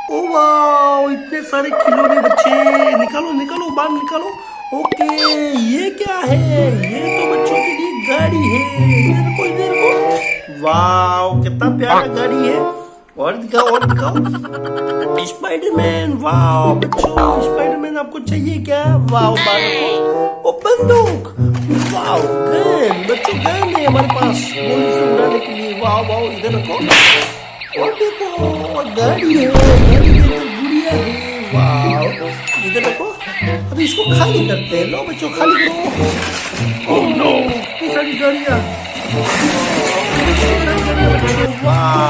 ओ वाह, इतने सारे खिलौने बच्चे, निकालो निकालो बाहर निकालो। ओके, ये क्या है? ये तो बच्चों के लिए गाड़ी है। इधर को। वाह, कितना प्यारा गाड़ी है। और दिखाओ और दिखाओ। स्पाइडरमैन, वाह बच्चों, स्पाइडरमैन आपको चाहिए क्या? वाह, बालको। ओ बंदूक, वाह गन, बच्चों गन है हमारे पास गोली से उड़ाने के लिए। वाह वाह, इधर रखो। और देखो, और गाड़ी है, गाड़ी के अंदर गुड़िया है। वाह, इधर रखो। अभी इसको खाली करते हैं। लो बच्चों, खाली करो। ओह नो, इतनी सारी गाड़ियाँ। वाह,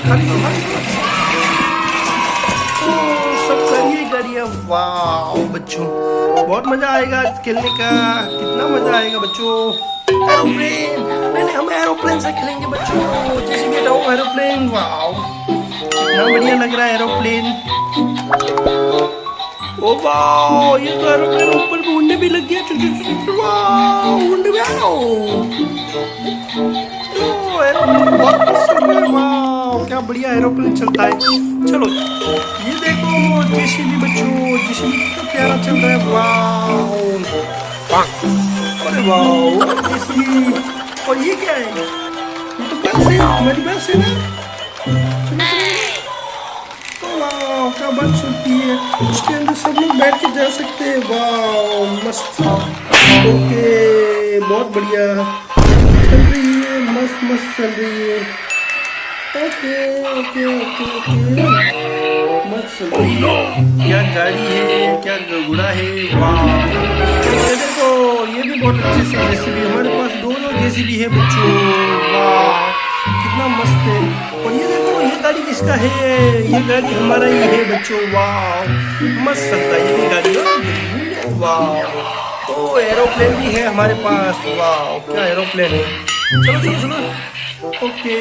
खाली करो, खाली करो। सब गाड़ियाँ गाड़ियाँ। वाह बच्चों, बहुत मजा आएगा आज खेलने का। कितना मजा आएगा बच्चों। एरोप्लेन, पहले हम एरोप्लेन से खेलेंगे बच्चों। JCB aeroplane. वाह, कितना बढ़िया लग रहा है एरोप्लेन। ओ वाह, ये तो एरोप्लेन ऊपर में उड़ने भी लग गया। वाह, उड़ने भी आओ। एरोप्लेन बहुत मस्त चल रहा है। वाह, क्या बढ़िया एरोप्लेन चलता है। चलो, ये देखो जेसीबी बच्चों, जेसीबी कितना प्यारा चल रहा है। वाह, अरे वाह जेसीबी। और ये क्या है? ये तो बस है, हमारी बस है ना। वाह, क्या बात सुनती है। उसके अंदर सब लोग बैठ के जा सकते हैं। वाह मस्त। ओके, बहुत बढ़िया चल रही है, मस्त मस्त चल रही है। ओके ओके ओके ओके, मस्त चल रही है। क्या गाड़ी है, क्या घोड़ा है। वाह, ये देखो, ये भी बहुत अच्छे से जेसीबी, हमारे पास दोनों जेसीबी है बच्चों। वाह, कितना मस्त है। और ये देखो, ये गाड़ी किसका है? ये गाड़ी हमारा ही है बच्चों। वाह, मस्त चलता है ये भी गाड़ी। वाह, तो एरोप्लेन भी है हमारे पास। वाह, क्या एरोप्लेन है। चलो चलो चलो। ओके,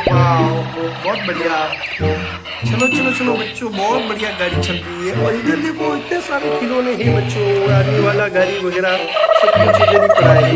वाह, बहुत बढ़िया। चलो चलो चलो बच्चों, बहुत बढ़िया गाड़ी चल रही है। और इधर देखो, इतने सारे खिलौने हैं बच्चों, आने वाला गाड़ी वगैरह सब कुछ इधर ही पड़ा है।